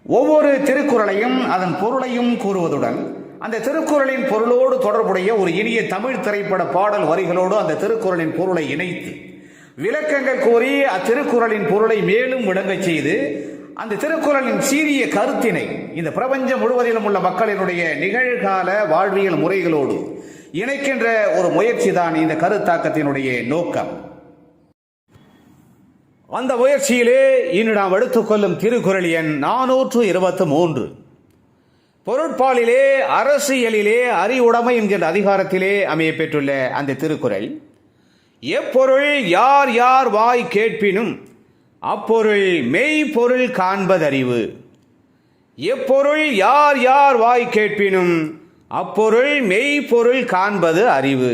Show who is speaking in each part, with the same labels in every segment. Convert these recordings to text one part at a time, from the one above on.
Speaker 1: ஒவ்வொரு திருக்குறளையும் அதன் பொருளையும் கூறுவதுடன் அந்த திருக்குறளின் பொருளோடு தொடர்புடைய ஒரு இனிய தமிழ் திரைப்பட பாடல் வரிகளோடு அந்த திருக்குறளின் பொருளை இணைத்து விளக்கங்கள் கூறி அத்திருக்குறளின் பொருளை மேலும் விளங்கச் செய்து அந்த திருக்குறளின் சீரிய கருத்தினை இந்த பிரபஞ்சம் முழுவதிலும் உள்ள மக்களினுடைய நிகழ்கால வாழ்வியல் முறைகளோடு இணைக்கின்ற ஒரு முயற்சி தான் இந்த கருத்தாக்கத்தினுடைய நோக்கம். அந்த முயற்சியிலே இன்று நாம் எடுத்துக்கொள்ளும் திருக்குறள் எண் 423. பொருட்பாலிலே அரசியலிலே அறிவுடைமை என்கின்ற அதிகாரத்திலே அமைய பெற்றுள்ள அந்த திருக்குறள், எப்பொருள் யார் யார் வாய் கேட்பினும் அப்பொருள் மெய்ப்பொருள் காண்பதறிவு. எப்பொருள் யார் யார் வாய் கேட்பினும் அப்பொருள் மெய்ப்பொருள் காண்பது அறிவு.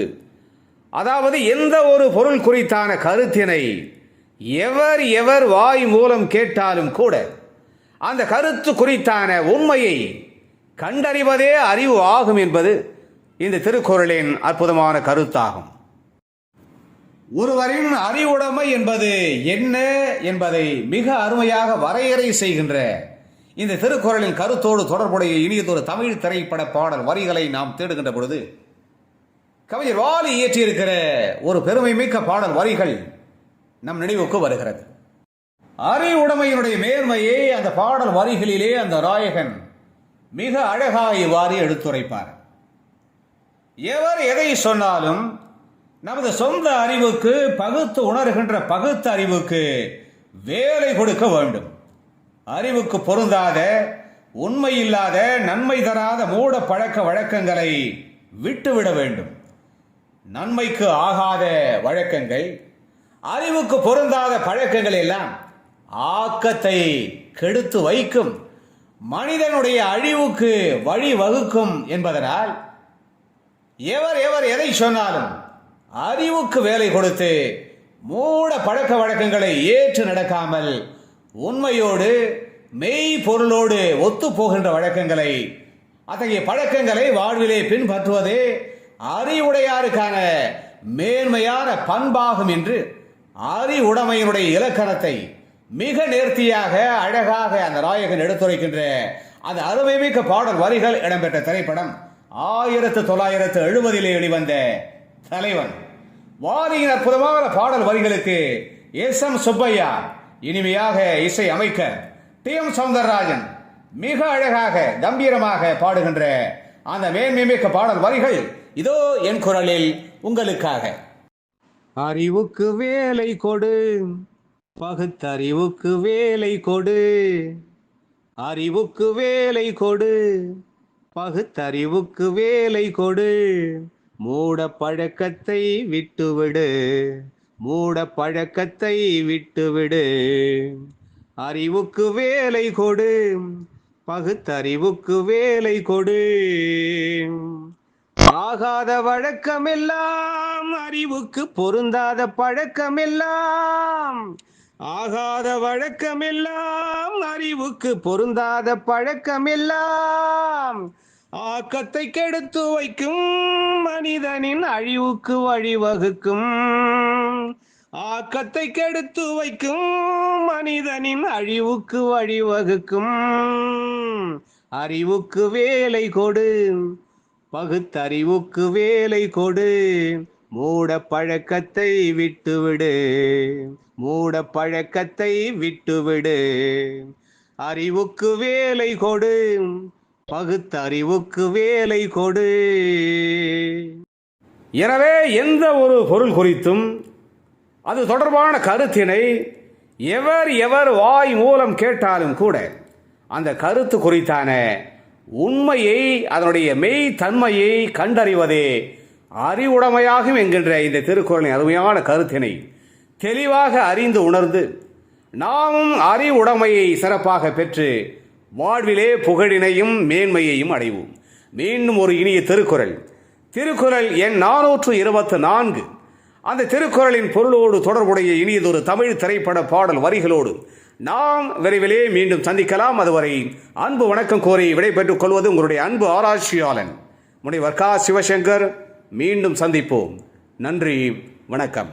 Speaker 1: அதாவது எந்த ஒரு பொருள் குறித்தான கருத்தினை எவர் எவர் வாய் மூலம் கேட்டாலும் கூட அந்த கருத்து குறித்தான உண்மையை கண்டறிவதே அறிவு ஆகும் என்பது இந்த திருக்குறளின் அற்புதமான கருத்தாகும். ஒருவரின் அறிவுடைமை என்பது என்ன என்பதை மிக அருமையாக வரையறை செய்கின்ற இந்த திருக்குறளின் கருத்தோடு தொடர்புடைய இனியதொரு தமிழ் திரைப்பட பாடல் வரிகளை நாம் தேடுகின்ற பொழுது கவிஞர் வாலி இயற்றியிருக்கிற ஒரு பெருமை மிக்க பாடல் வரிகள் நம் நினைவுக்கு வருகிறது. அறிவுடைமையினுடைய மேன்மையை அந்த பாடல் வரிகளிலே அந்த நாயகன் மிக அழகாக இவ்வாறு எடுத்துரைப்பார். எவர் எதை சொன்னாலும் நமது சொந்த அறிவுக்கு பகுத்து உணர்கின்ற பகுத்து அறிவுக்கு வேலை கொடுக்க வேண்டும். அறிவுக்கு பொருந்தாத உண்மை இல்லாத நன்மை தராத மூட பழக்க வழக்கங்களை விட்டுவிட வேண்டும். நன்மைக்கு ஆகாத வழக்கங்கள், அறிவுக்கு பொருந்தாத பழக்கங்கள் எல்லாம் ஆக்கத்தை கெடுத்து வைக்கும், மனிதனுடைய அழிவுக்கு வழி வகுக்கும் என்பதனால் எவர் எவர் எதை சொன்னாலும் அறிவுக்கு வேலை கொடுத்து மூட பழக்க வழக்கங்களை ஏற்று நடக்காமல் உண்மையோடு மெய் பொருளோடு ஒத்து போகின்ற வழக்கங்களை, அத்தகைய பழக்கங்களை வாழ்விலே பின்பற்றுவதே அறிவுடையாருக்கான மேன்மையான பண்பாகும் என்று அறிவுடைமையினுடைய இலக்கணத்தை மிக நேர்த்தியாக அழகாக அந்த நாயகன் எடுத்துரைக்கின்ற அந்த அருமைமிக்க பாடல் வரிகள் இடம்பெற்ற திரைப்படம் 1970 வெளிவந்த தலைவன். வாலியின் அற்புதமான பாடல் வரிகளுக்கு எஸ்.எம். சுப்பையா இனிமையாக இசை அமைக்க டி.எம். சௌந்தரராஜன் மிக அழகாக கம்பீரமாக பாடுகின்ற அந்த மேன்மைமிக்க பாடல் வரிகள் இதோ என் குரலில் உங்களுக்காக. அறிவுக்கு வேலை கொடு, பகுத்தறிவுக்கு வேலை கொடு. அறிவுக்கு வேலை கொடு, பகுத்தறிவுக்கு வேலை கொடு. மூட பழக்கத்தை விட்டுவிடு, மூட பழக்கத்தை விட்டுவிடு. அறிவுக்கு வேலை கொடு, பகுத்தறிவுக்கு வேலை கொடு. ஆகாத வழக்கமெல்லாம் அறிவுக்கு பொருந்தாத பழக்கமெல்லாம், ஆகாத வழக்கமெல்லாம் அறிவுக்கு பொருந்தாத பழக்கமெல்லாம் ஆக்கத்தை கெடுத்து வைக்கும், மனிதனின் அழிவுக்கு வழிவகுக்கும். ஆக்கத்தை கெடுத்து வைக்கும், மனிதனின் அழிவுக்கு வழிவகுக்கும். அறிவுக்கு வேலை கொடு, பகுத்தறிவுக்கு வேலை கொடு. மூட பழக்கத்தை விட்டுவிடு, மூட பழக்கத்தை விட்டுவிடு. அறிவுக்கு வேலை கொடு, பகுத்தறிவுக்கு வேலை கொடு. எனவே எந்த ஒரு பொருள் குறித்தும் அது தொடர்பான கருத்தினை எவர் எவர் வாய் மூலம் கேட்டாலும் கூட அந்த கருத்து குறித்தான உண்மையை, அதனுடைய மெய் தன்மையை கண்டறிவதே அறிவுடைமையாகும் என்கின்ற இந்த திருக்குறளின் அருமையான கருத்தினை தெளிவாக அறிந்து உணர்ந்து நாமும் அறிவுடைமையை சிறப்பாக பெற்று வாழ்விலே புகழினையும் மேன்மையையும் அடைவோம். மீண்டும் ஒரு இனிய திருக்குறள், திருக்குறள் எண் 424. அந்த திருக்குறளின் பொருளோடு தொடர்புடைய இனியதொரு தமிழ் திரைப்பட பாடல் வரிகளோடு நாம் விரைவிலே மீண்டும் சந்திக்கலாம். அதுவரை அன்பு வணக்கம் கோரி விடைபெற்றுக் கொள்வது உங்களுடைய அன்பு ஆராய்ச்சியாளன் முனைவர் க. சிவசங்கர். மீண்டும் சந்திப்போம். நன்றி, வணக்கம்.